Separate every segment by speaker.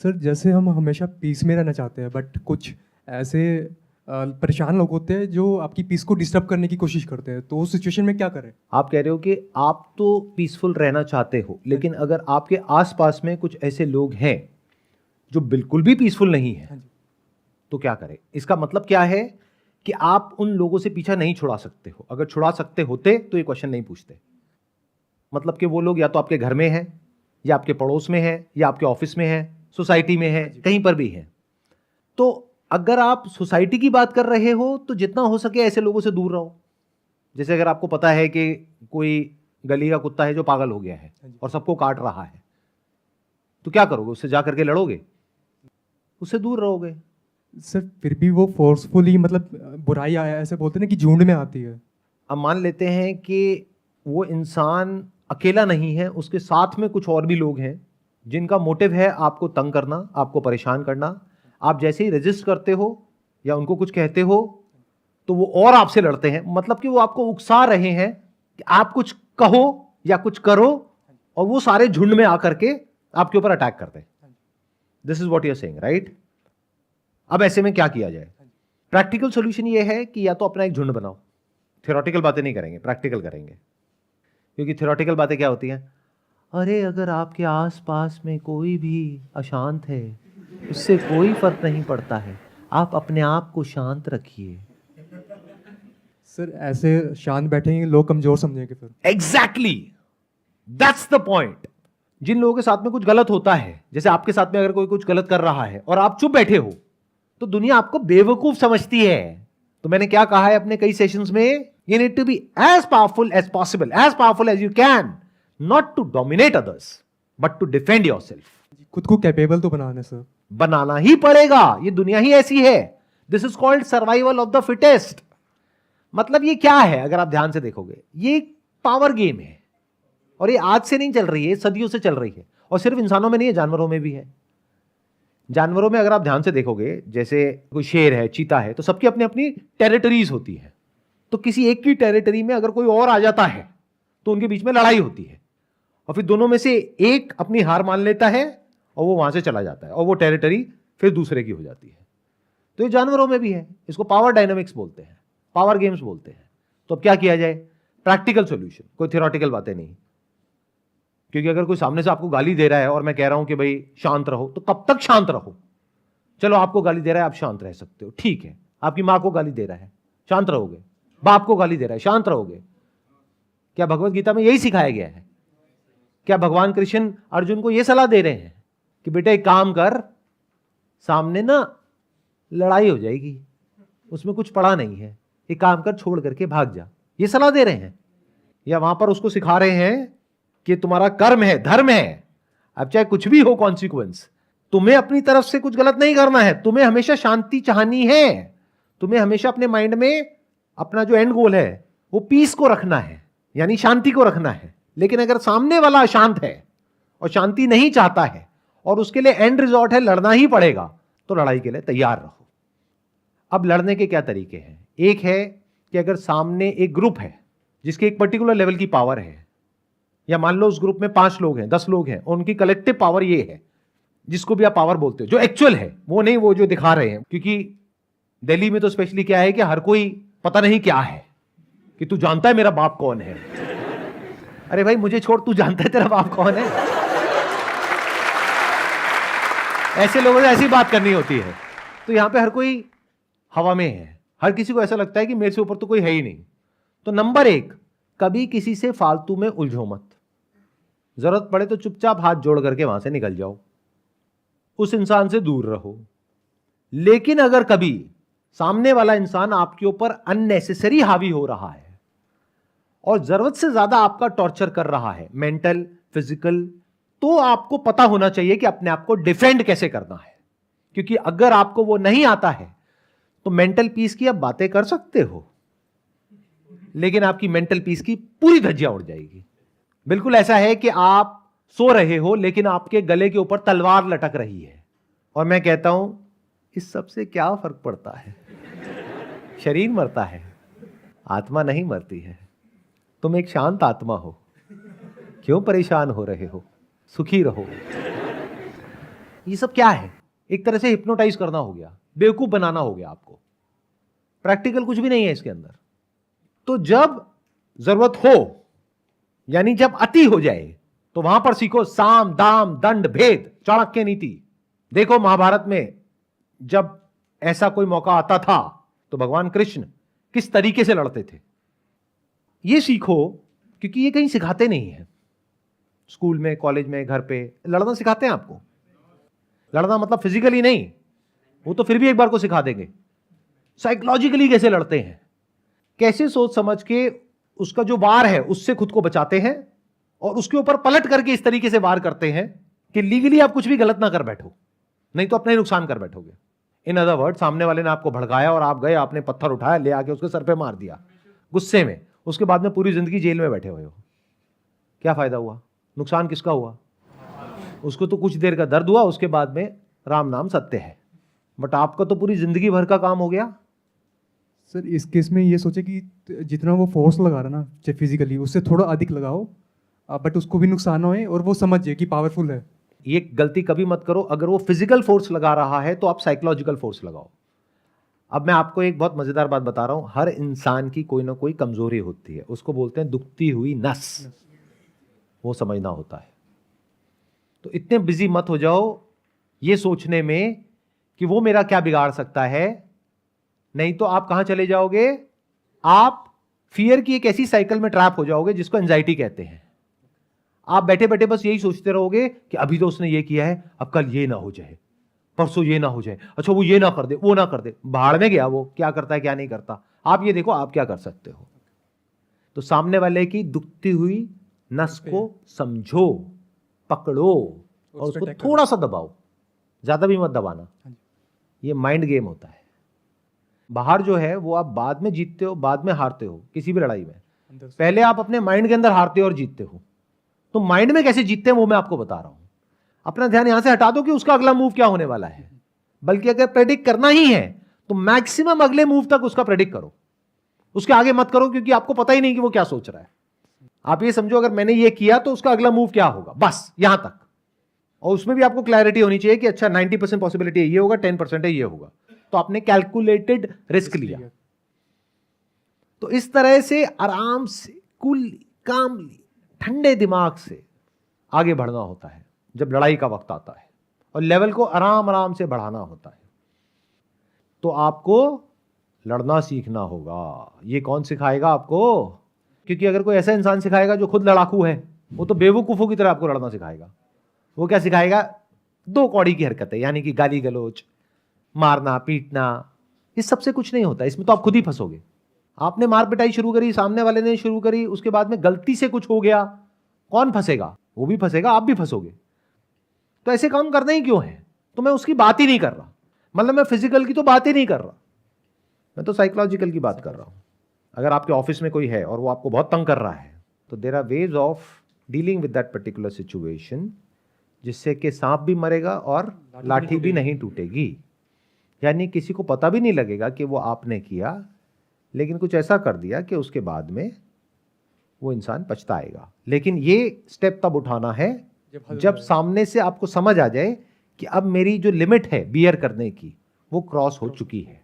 Speaker 1: Sir जैसे हम हमेशा पीस में रहना चाहते हैं बट कुछ ऐसे परेशान लोग होते हैं जो आपकी पीस को डिस्टर्ब करने की कोशिश करते हैं, तो उस सिचुएशन में क्या करें?
Speaker 2: आप कह रहे हो कि आप तो पीसफुल रहना चाहते हो, लेकिन अगर आपके आसपास में कुछ ऐसे लोग हैं जो बिल्कुल भी पीसफुल नहीं है,
Speaker 1: हाँ जी।
Speaker 2: तो क्या करें? इसका मतलब क्या है कि आप उन लोगों से पीछा नहीं छुड़ा सकते हो। अगर छुड़ा सकते होते तो ये क्वेश्चन नहीं पूछते। मतलब कि वो लोग या तो आपके घर में हैं, या आपके पड़ोस में हैं, या आपके ऑफिस में हैं, सोसाइटी में है,
Speaker 1: हाँ जी।
Speaker 2: कहीं पर भी है। तो अगर आप सोसाइटी की बात कर रहे हो तो जितना हो सके ऐसे लोगों से दूर रहो। जैसे अगर आपको पता है कि कोई गली का कुत्ता है जो पागल हो गया है
Speaker 1: हाँ जी।
Speaker 2: और सबको काट रहा है, तो क्या करोगे? उससे जा करके लड़ोगे? उससे दूर रहोगे।
Speaker 1: सर फिर भी वो फोर्सफुली मतलब बुराई ऐसे बोलते हैं ना कि झुंड में आती है।
Speaker 2: अब मान लेते हैं कि वो इंसान अकेला नहीं है, उसके साथ में कुछ और भी लोग हैं जिनका मोटिव है आपको तंग करना, आपको परेशान करना। आप जैसे ही रेजिस्ट करते हो या उनको कुछ कहते हो तो वो और आपसे लड़ते हैं। मतलब कि वो आपको उकसा रहे हैं कि आप कुछ कहो या कुछ करो, और वो सारे झुंड में आकर के आपके ऊपर अटैक करते हैं। This is what you are saying, right? अब ऐसे में क्या किया जाए? प्रैक्टिकल सॉल्यूशन ये है कि या तो अपना एक झुंड बनाओ। थ्योरेटिकल बातें नहीं करेंगे, प्रैक्टिकल करेंगे। क्योंकि थ्योरेटिकल बातें क्या होती हैं? अरे अगर आपके आसपास में कोई भी अशांत है, उससे कोई फर्क नहीं पड़ता है, आप अपने आप को शांत रखिए।
Speaker 1: सर ऐसे शांत बैठेंगे लोग कमजोर समझेंगे फिर।
Speaker 2: Exactly, that's the point. जिन लोगों के साथ में कुछ गलत होता है, जैसे आपके साथ में अगर कोई कुछ गलत कर रहा है और आप चुप बैठे हो, तो दुनिया आपको बेवकूफ समझती है। तो मैंने क्या कहा है अपने कई सेशंस में, you need to be as powerful as possible, as powerful as you can, not to dominate others but to defend yourself.
Speaker 1: खुद को कैपेबल तो बनाना है सर।
Speaker 2: बनाना ही पड़ेगा, ये दुनिया ही ऐसी है। This is called survival of the fittest. मतलब ये क्या है? अगर आप ध्यान से देखोगे, ये पावर गेम है, और ये आज से नहीं चल रही है, सदियों से चल रही है। और सिर्फ इंसानों में नहीं है, जानवरों में भी है। जानवरों में अगर आप ध्यान से देखोगे, जैसे कोई शेर है, चीता है, तो सबकी अपनी अपनी टेरिटरीज होती है। तो किसी एक की टेरिटरी में अगर कोई और आ जाता है तो उनके बीच में लड़ाई होती है, और फिर दोनों में से एक अपनी हार मान लेता है और वो वहां से चला जाता है, और वो टेरिटरी फिर दूसरे की हो जाती है। तो ये जानवरों में भी है। इसको पावर डायनामिक्स बोलते हैं, पावर गेम्स बोलते हैं। तो अब क्या किया जाए? प्रैक्टिकल सॉल्यूशन, कोई थियोरेटिकल बातें नहीं। क्योंकि अगर कोई सामने से आपको गाली दे रहा है और मैं कह रहा हूं कि भाई शांत रहो, तो कब तक शांत रहो? चलो आपको गाली दे रहा है, आप शांत रह सकते हो, ठीक है। आपकी मां को गाली दे रहा है, शांत रहोगे? बाप को गाली दे रहा है, शांत रहोगे? क्या भगवत गीता में यही सिखाया गया है? क्या भगवान कृष्ण अर्जुन को यह सलाह दे रहे हैं कि बेटा एक काम कर, सामने ना लड़ाई हो जाएगी, उसमें कुछ पड़ा नहीं है, एक काम कर, छोड़ करके भाग जा? ये सलाह दे रहे हैं? या वहां पर उसको सिखा रहे हैं कि तुम्हारा कर्म है, धर्म है, अब चाहे कुछ भी हो कॉन्सिक्वेंस, तुम्हें अपनी तरफ से कुछ गलत नहीं करना है, तुम्हें हमेशा शांति चाहनी है, तुम्हें हमेशा अपने माइंड में अपना जो एंड गोल है वो पीस को रखना है, यानी शांति को रखना है। लेकिन अगर सामने वाला अशांत है और शांति नहीं चाहता है और उसके लिए एंड रिजॉर्ट है लड़ना ही पड़ेगा, तो लड़ाई के लिए तैयार रहो। अब लड़ने के क्या तरीके हैं? एक है कि अगर सामने एक ग्रुप है जिसके एक पर्टिकुलर लेवल की पावर है, या मान लो उस ग्रुप में 5 लोग हैं, 10 लोग हैं, उनकी कलेक्टिव पावर ये है, जिसको भी आप पावर बोलते हो, जो एक्चुअल है, वो नहीं वो जो दिखा रहे हैं। क्योंकि दिल्ली में तो स्पेशली क्या है कि हर कोई पता नहीं क्या है, कि तू जानता है मेरा बाप कौन है? अरे भाई मुझे छोड़, तू जानता है तेरा बाप कौन है? ऐसे लोगों से ऐसी बात करनी होती है। तो यहां पे हर कोई हवा में है, हर किसी को ऐसा लगता है कि मेरे से ऊपर तो कोई है ही नहीं। तो नंबर 1, कभी किसी से फालतू में उलझो मत। जरूरत पड़े तो चुपचाप हाथ जोड़ करके वहां से निकल जाओ, उस इंसान से दूर रहो। लेकिन अगर कभी सामने वाला इंसान आपके ऊपर अननेसेसरी हावी हो रहा है और जरूरत से ज्यादा आपका टॉर्चर कर रहा है, मेंटल, फिजिकल, तो आपको पता होना चाहिए कि अपने आप को डिफेंड कैसे करना है। क्योंकि अगर आपको वो नहीं आता है तो मेंटल पीस की आप बातें कर सकते हो, लेकिन आपकी मेंटल पीस की पूरी धज्जियां उड़ जाएगी। बिल्कुल ऐसा है कि आप सो रहे हो लेकिन आपके गले के ऊपर तलवार लटक रही है, और मैं कहता हूं इस सब से क्या फर्क पड़ता है? शरीर मरता है, आत्मा नहीं मरती है। तुम एक शांत आत्मा हो, क्यों परेशान हो रहे हो? सुखी रहो। ये सब क्या है? एक तरह से हिप्नोटाइज करना हो गया, बेवकूफ बनाना हो गया आपको। प्रैक्टिकल कुछ भी नहीं है इसके अंदर। तो जब जरूरत हो, यानी जब अति हो जाए, तो वहां पर सीखो साम दाम दंड भेद चाणक्य नीति। देखो महाभारत में जब ऐसा कोई मौका आता था तो भगवान कृष्ण किस तरीके से लड़ते थे, ये सीखो, क्योंकि ये कहीं सिखाते नहीं है। स्कूल में, कॉलेज में, घर पे लड़ना सिखाते हैं आपको? लड़ना मतलब फिजिकली नहीं, वो तो फिर भी एक बार को सिखा देंगे। साइकोलॉजिकली कैसे लड़ते हैं, कैसे सोच समझ के उसका जो वार है उससे खुद को बचाते हैं, और उसके ऊपर पलट करके इस तरीके से वार करते हैं कि लीगली आप कुछ भी गलत ना कर बैठो, नहीं तो अपना ही नुकसान कर बैठोगे। इन अदर वर्ड, सामने वाले ने आपको भड़काया और आप गए, आपने पत्थर उठाया, ले आके उसके सर पे मार दिया गुस्से में, उसके बाद में पूरी जिंदगी जेल में बैठे हुए हो। क्या फायदा हुआ? नुकसान किसका हुआ? उसको तो कुछ देर का दर्द हुआ, उसके बाद में राम नाम सत्य है, बट आपका तो पूरी जिंदगी भर का काम हो गया।
Speaker 1: सर इस केस में ये सोचे कि जितना वो फोर्स लगा रहा ना, चाहे फिजिकली, उससे थोड़ा अधिक लगाओ, बट उसको भी नुकसान होए और वो समझ जाए कि पावरफुल है।
Speaker 2: ये गलती कभी मत करो। अगर वो फिजिकल फोर्स लगा रहा है तो आप साइकोलॉजिकल फोर्स लगाओ। अब मैं आपको एक बहुत मजेदार बात बता रहा हूं, हर इंसान की कोई ना कोई कमजोरी होती है, उसको बोलते हैं दुखती हुई नस, वो समझना होता है। तो इतने बिजी मत हो जाओ ये सोचने में कि वो मेरा क्या बिगाड़ सकता है, नहीं तो आप कहां चले जाओगे? आप फियर की एक ऐसी साइकिल में ट्रैप हो जाओगे जिसको एंजाइटी कहते हैं। आप बैठे बैठे बस यही सोचते रहोगे कि अभी तो उसने ये किया है, अब कल ये ना हो जाए, परसों ये ना हो जाए, अच्छा वो ये ना कर दे, वो ना कर दे। भाड़ में गया वो, क्या करता है क्या नहीं करता। आप ये देखो आप क्या कर सकते हो। तो सामने वाले की दुखती हुई नस को समझो, पकड़ो और उसको थोड़ा सा दबाओ, ज्यादा भी मत दबाना। ये माइंड गेम होता है। बाहर जो है वो आप बाद में जीतते हो, बाद में हारते हो किसी भी लड़ाई में। पहले आप अपने माइंड के अंदर हारते हो और जीतते हो। तो माइंड में कैसे जीतते हैं वो मैं आपको बता रहा हूं। अपना ध्यान यहां से हटा दो कि उसका अगला मूव क्या होने वाला है, बल्कि अगर प्रेडिक्ट करना ही है तो मैक्सिमम अगले मूव तक उसका प्रेडिक्ट करो, उसके आगे मत करो, क्योंकि आपको पता ही नहीं कि वो क्या सोच रहा है। आप ये समझो अगर मैंने ये किया तो उसका अगला मूव क्या होगा, बस यहां तक। और उसमें भी आपको क्लैरिटी होनी चाहिए कि अच्छा 90% पॉसिबिलिटी ये होगा, 10% है ये होगा, तो आपने कैलकुलेटेड रिस्क लिया। तो इस तरह से आराम से, कूल, कामली, ठंडे दिमाग से आगे बढ़ना होता है जब लड़ाई का वक्त आता है, और लेवल को आराम आराम से बढ़ाना होता है। तो आपको लड़ना सीखना होगा। ये कौन सिखाएगा आपको? क्योंकि अगर कोई ऐसा इंसान सिखाएगा जो खुद लड़ाकू है, वो तो बेवकूफों की तरह आपको लड़ना सिखाएगा। वो क्या सिखाएगा? दो कौड़ी की हरकतें, यानी कि गाली गलौज, मारना पीटना। इस सबसे कुछ नहीं होता, इसमें तो आप खुद ही फंसोगे। आपने मार पिटाई शुरू करी, सामने वाले ने शुरू करी, उसके बाद में गलती से कुछ हो गया, कौन फंसेगा? वो भी फंसेगा, आप भी फंसोगे। तो ऐसे काम करना ही क्यों है? तो मैं उसकी बात ही नहीं कर रहा, मतलब मैं फिजिकल की तो बात ही नहीं कर रहा, मैं तो साइकोलॉजिकल की बात कर रहा हूं। अगर आपके ऑफिस में कोई है और वो आपको बहुत तंग कर रहा है, तो there are ways of dealing with that particular situation, जिससे कि सांप भी मरेगा और लाठी भी नहीं टूटेगी। यानी किसी को पता भी नहीं लगेगा कि वो आपने किया, लेकिन कुछ ऐसा कर दिया कि उसके बाद में वो इंसान पछताएगा। लेकिन ये स्टेप तब उठाना है जब सामने से आपको समझ आ जाए कि अब मेरी जो लिमिट है बियर करने की, वो क्रॉस हो चुकी है।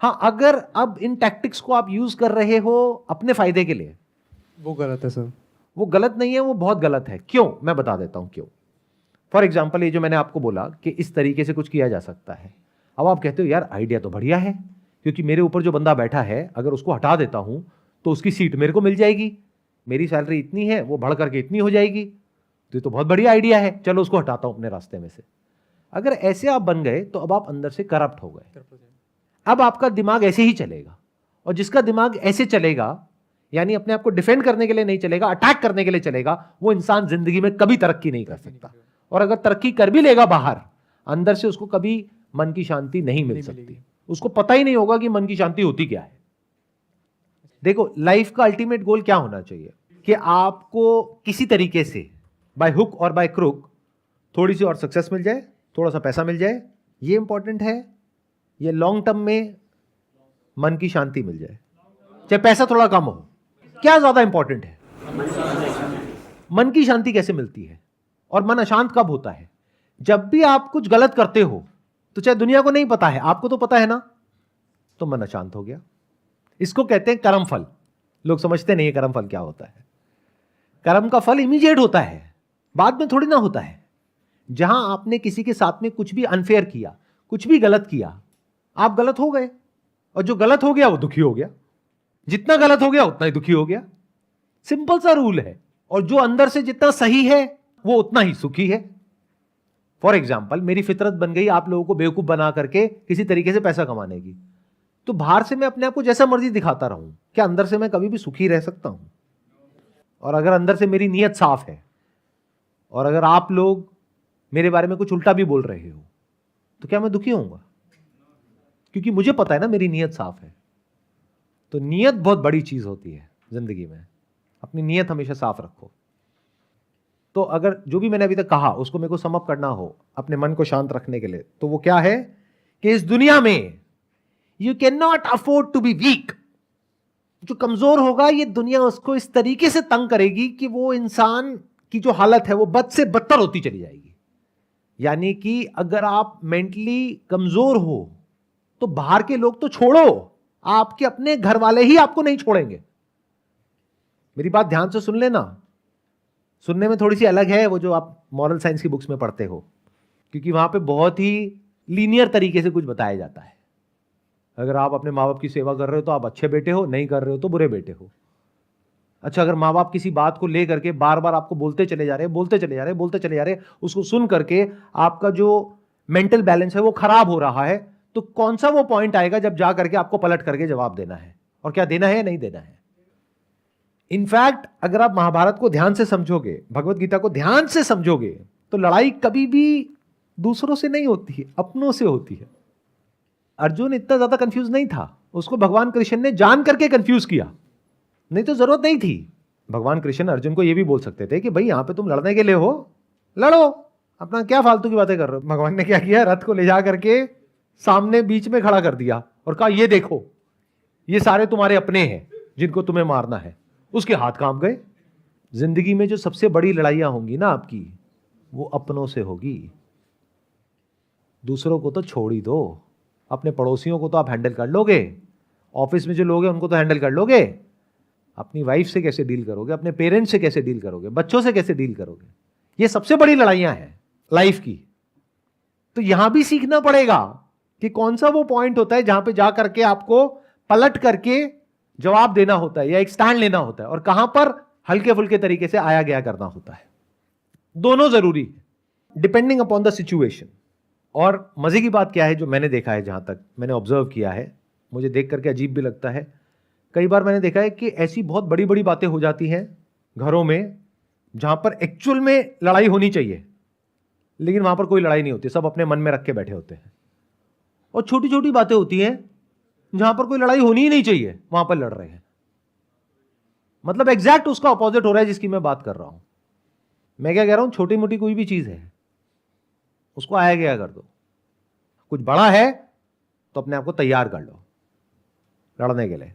Speaker 2: हाँ, अगर अब इन टैक्टिक्स को आप यूज कर रहे हो अपने फायदे के लिए,
Speaker 1: वो गलत है सर।
Speaker 2: वो गलत नहीं है, वो बहुत गलत है। क्यों? मैं बता देता हूं क्यों। फॉर एग्जाम्पल, ये जो मैंने आपको बोला कि इस तरीके से कुछ किया जा सकता है, अब आप कहते हो यार आइडिया तो बढ़िया है, क्योंकि मेरे ऊपर जो बंदा बैठा है अगर उसको हटा देता हूं तो उसकी सीट मेरे को मिल जाएगी, मेरी सैलरी इतनी है, वो बढ़ करके इतनी हो जाएगी, तो ये तो बहुत बढ़िया आइडिया है, चलो उसको हटाता हूं अपने रास्ते में से। अगर ऐसे आप बन गए तो अब आप अंदर से करप्ट हो गए। अब आपका दिमाग ऐसे ही चलेगा, और जिसका दिमाग ऐसे चलेगा, यानी अपने आप को डिफेंड करने के लिए नहीं चलेगा, अटैक करने के लिए चलेगा, वो इंसान जिंदगी में कभी तरक्की नहीं कर सकता। और अगर तरक्की कर भी लेगा बाहर, अंदर से उसको कभी मन की शांति नहीं मिल सकती। उसको पता ही नहीं होगा कि मन की शांति होती क्या है। देखो, लाइफ का अल्टीमेट गोल क्या होना चाहिए कि आपको किसी तरीके से बाय हुक और बाय क्रुक थोड़ी सी और सक्सेस मिल जाए, थोड़ा सा पैसा मिल जाए, ये इंपॉर्टेंट है। ये लॉन्ग टर्म में मन की शांति मिल जाए, चाहे पैसा थोड़ा कम हो, क्या ज्यादा इंपॉर्टेंट है? मन की शांति कैसे मिलती है? और मन अशांत कब होता है? जब भी आप कुछ गलत करते हो तो चाहे दुनिया को नहीं पता है, आपको तो पता है ना, तो मन अशांत हो गया। इसको कहते हैं कर्म फल। लोग समझते नहीं है कर्म फल क्या होता है। कर्म का फल इमीडिएट होता है, बाद में थोड़ी ना होता है। जहां आपने किसी के साथ में कुछ भी अनफेयर किया, कुछ भी गलत किया, आप गलत हो गए, और जो गलत हो गया वो दुखी हो गया। जितना गलत हो गया उतना ही दुखी हो गया। सिंपल सा रूल है। और जो अंदर से जितना सही है वो उतना ही सुखी है। फॉर एग्जाम्पल, मेरी फितरत बन गई आप लोगों को बेवकूफ बना करके किसी तरीके से पैसा कमाने की, तो बाहर से मैं अपने आप को जैसा मर्जी दिखाता रहूं, क्या अंदर से मैं कभी भी सुखी रह सकता हूं? और अगर अंदर से मेरी नीयत साफ है, और अगर आप लोग मेरे बारे में कुछ उल्टा भी बोल रहे हो, तो क्या मैं दुखी होऊंगा? क्योंकि मुझे पता है ना मेरी नीयत साफ है। तो नीयत बहुत बड़ी चीज होती है जिंदगी में। अपनी नीयत हमेशा साफ रखो। तो अगर जो भी मैंने अभी तक कहा उसको मेरे को सम अप करना हो अपने मन को शांत रखने के लिए, तो वो क्या है कि इस दुनिया में you can not afford to be weak. जो कमजोर होगा ये दुनिया उसको इस तरीके से तंग करेगी कि वो इंसान की जो हालत है वो बद से बदतर होती चली जाएगी। यानी कि अगर आप मेंटली कमजोर हो तो बाहर के लोग तो छोड़ो, आपके अपने घर वाले ही आपको नहीं छोड़ेंगे। मेरी बात ध्यान से सुन लेना। सुनने में थोड़ी सी अलग है वो जो आप मॉरल साइंस की बुक्स में पढ़ते हो, क्योंकि वहां पे बहुत ही लीनियर तरीके से कुछ बताया जाता है। अगर आप अपने माँ बाप की सेवा कर रहे हो तो आप अच्छे बेटे हो, नहीं कर रहे हो तो बुरे बेटे हो। अच्छा, अगर माँ बाप किसी बात को लेकर के बार बार आपको बोलते चले जा रहे, उसको सुन करके आपका जो मेंटल बैलेंस है वो खराब हो रहा है, तो कौन सा वो पॉइंट आएगा जब जा करके आपको पलट करके जवाब देना है, और क्या देना है या नहीं देना है। इनफैक्ट अगर आप महाभारत को ध्यान से समझोगे, भगवत गीता को ध्यान से समझोगे, तो लड़ाई कभी भी दूसरों से नहीं होती है, अपनों से होती है। अर्जुन इतना ज्यादा कंफ्यूज नहीं था, उसको भगवान कृष्ण ने जान करके कंफ्यूज किया, नहीं तो जरूरत नहीं थी। भगवान कृष्ण अर्जुन को यह भी बोल सकते थे कि भाई यहां पे तुम लड़ने के लिए हो, लड़ो, अपना क्या फालतू की बातें कर रहे हो। भगवान ने क्या किया, रथ को ले जा करके सामने बीच में खड़ा कर दिया और कहा ये देखो, ये सारे तुम्हारे अपने हैं जिनको तुम्हें मारना है। उसके हाथ कांप गए। जिंदगी में जो सबसे बड़ी लड़ाइयां होंगी ना आपकी, वो अपनों से होगी। दूसरों को तो छोड़ ही दो, अपने पड़ोसियों को तो आप हैंडल कर लोगे, ऑफिस में जो लोग हैं उनको तो हैंडल कर लोगे, अपनी वाइफ से कैसे डील करोगे, अपने पेरेंट्स से कैसे डील करोगे, बच्चों से कैसे डील करोगे, ये सबसे बड़ी लड़ाइयां हैं लाइफ की। तो यहां भी सीखना पड़ेगा कि कौन सा वो पॉइंट होता है जहां पे जा करके आपको पलट करके जवाब देना होता है या एक स्टैंड लेना होता है, और कहां पर हल्के फुल्के तरीके से आया गया करना होता है। दोनों जरूरी है डिपेंडिंग अपॉन द सिचुएशन। और मजे की बात क्या है, जो मैंने देखा है, जहां तक मैंने ऑब्जर्व किया है, मुझे देख करके अजीब भी लगता है। कई बार मैंने देखा है कि ऐसी बहुत बड़ी बड़ी बातें हो जाती हैं घरों में जहां पर एक्चुअल में लड़ाई होनी चाहिए, लेकिन वहां पर कोई लड़ाई नहीं होती, सब अपने मन में रख के बैठे होते हैं। और छोटी छोटी बातें होती हैं जहां पर कोई लड़ाई होनी ही नहीं चाहिए, वहां पर लड़ रहे हैं। मतलब एग्जैक्ट उसका ऑपोजिट हो रहा है जिसकी मैं बात कर रहा हूं। मैं क्या कह रहा हूं, छोटी मोटी कोई भी चीज है उसको आया गया कर दो। कुछ बड़ा है तो अपने आप को तैयार कर लो लड़ने के लिए।